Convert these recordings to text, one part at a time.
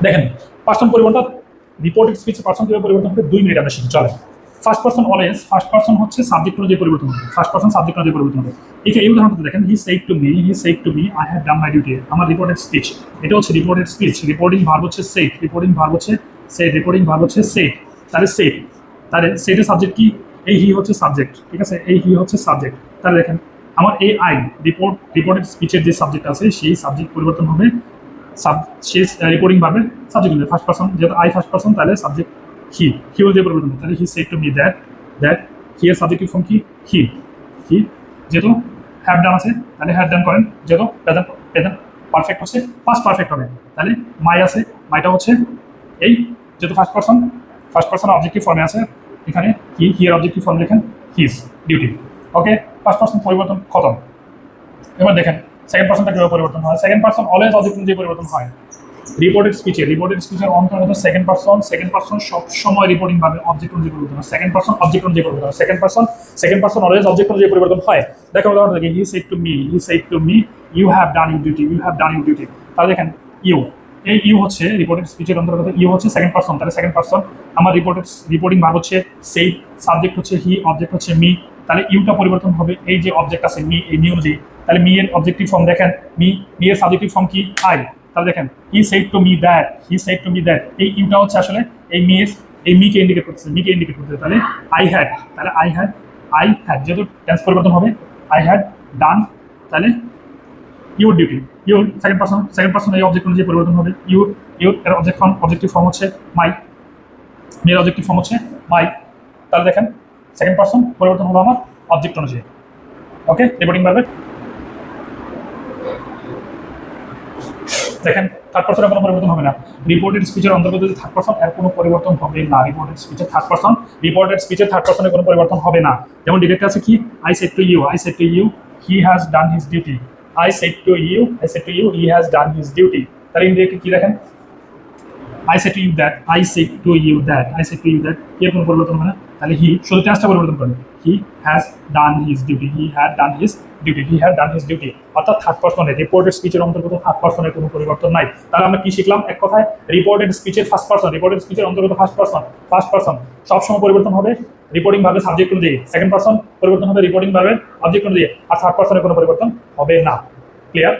দেখেন পার্সন পরিবর্তন, reported speech person কিভাবে পরিবর্তন হবে 2 মিনিট আমরা শিখি। চলে first person always, first person হচ্ছে সাবজেক্ট অনুযায়ী পরিবর্তন হবে, ফার্স্ট পার্সন সাবজেক্ট অনুযায়ী পরিবর্তন হবে। এই উদাহরণটা দেখেন, হি said to me I have done my duty. আমার রিপোর্টেড স্পিচ, এটা হচ্ছে রিপোর্টেড স্পিচ। রিপোর্টিং ভার্ব হচ্ছে সেড, রিপোর্টিং ভার্ব হচ্ছে সেড, রিপোর্টিং ভার্ব হচ্ছে সেড। তাহলে সেড, তাহলে সেডের সাবজেক্ট কি? এই হি হচ্ছে সাবজেক্ট, ঠিক আছে, এই হি হচ্ছে সাবজেক্ট। তাহলে দেখেন আমার এই আই রিপোর্টেড স্পিচের যে সাবজেক্ট আছে সেই সাবজেক্ট পরিবর্তন হবে রিপোর্টিং ভার্বে সাবজেক্ট অনুযায়ী। ফার্স্ট পার্সন যেহেতু আই ফার্স্ট পার্সন, তাহলে সাবজেক্ট হি অনুযায়ী পরিবর্তন হবে। তাহলে হি said to me that he এর সাবজেক্টিভ ফর্ম কি? হি যেহেতু হ্যাভ ডান আছে তাহলে হ্যাভ ডান করেন, যেহেতু প্রেজেন্ট পারফেক্ট হচ্ছে পাস্ট পারফেক্ট হবে। তাহলে মাই আছে, মাইটা হচ্ছে এই, যেহেতু ফার্স্ট পার্সন অবজেক্টিভ ফর্মে আছে, এখানে হি এর অবজেক্টিভ ফর্ম লেখেন হিজ ডিউটি। ওকে, ফার্স্ট পার্সন পরিবর্তন খতম। এবার দেখেন সেকেন্ড পার্সনটা কিভাবে পরিবর্তন হয়। সেকেন্ড পার্সন অলওয়েজ অবজেক্ট অনুযায়ী পরিবর্তন হয়। রিপোর্টেড স্পিচের অন্তর্গত সেকেন্ড পার্সন সব সময় রিপোর্টিং ভাবে অবজেক্ট অনুযায়ী পরিবর্তন হয়। সেকেন্ড পার্সন অবজেক্ট অনুযায়ী পরিবর্তন হয়। সেকেন্ড পার্সন অলওয়েজ অবজেক্ট অনুযায়ী পরিবর্তন হয়। দেখেন উদাহরণ দেখি, he said to me you have done your duty. তাহলে দেখেন ইউ, এই ইউ হচ্ছে রিপোর্টেড স্পিচের অন্তর্গত, ইউ হচ্ছে সেকেন্ড পার্সন। তাহলে সেকেন্ড পার্সন আমার রিপোর্টিং ভার্ব হচ্ছে সেই, সাবজেক্ট হচ্ছে হি, অবজেক্ট হচ্ছে মি। তাহলে ইউটা পরিবর্তন হবে এই যে অবজেক্ট আছে মি, এই মি অনুযায়ী। তাহলে মি এর অবজেক্টিভ ফর্ম দেখেন, মি এর সাবজেক্টিভ ফর্ম কি? আই। তাহলে দেখেন হি সেড টু মি দ্যাট, এই ইউটা হচ্ছে আসলে এই মিকে ইন্ডিকেট করতেছে, তাহলে আই হ্যাড, যেহেতু টেন্স পরিবর্তন হবে, আই হ্যাড ডান, তাহলে your duty. Your second person এই অবজেক্ট অনুযায়ী পরিবর্তন হবে। ইউর এর অবজেক্টিভ ফর্ম হচ্ছে মাই, মেয়ের অবজেক্টিভ ফর্ম হচ্ছে মাই। তাহলে দেখেন সেকেন্ড পার্সন পরিবর্তন হলো আমার অবজেক্ট অনুযায়ী। ওকে, রিপোর্টিং ভার্বে দেখেন থার্ড পার্সনের কোনো পরিবর্তন হবে না। রিপোর্টেড স্পিচের অন্তর্গত যদি থার্ড পার্সন, এর কোনো পরিবর্তন হবে না। রিপোর্টেড স্পিচের থার্ড পার্সনের কোনো পরিবর্তন হবে না। যেমন ডিরেক্ট আছে কি? I said to you he has done his duty. I said to you he has done his duty. তাহলে ইনডিরেক্টলি কি দেখেন, I said to you that এর কোনো পরিবর্তন হবে না। তাহলে হি শুধু টেন্সটা পরিবর্তন করে, হি হ্যাজ ডান হিজ ডিউটি, অর্থাৎ থার্ড পার্সনের রিপোর্টেড স্পিচের অন্তর্গত থার্ড পার্সনের কোনো পরিবর্তন নাই। তাহলে আমরা কি শিখলাম? এক কথায় রিপোর্টেড স্পিচের অন্তর্গত ফার্স্ট পার্সন সবসময় পরিবর্তন হবে রিপোর্টিং ভাবে সাবজেক্ট অনুযায়ী। সেকেন্ড পার্সন পরিবর্তন হবে রিপোর্টিং ভাবে অবজেক্ট অনুযায়ী। আর থার্ড পার্সনের কোনো পরিবর্তন হবে না। ক্লিয়ার?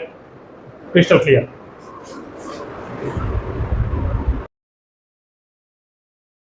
Crystal clear.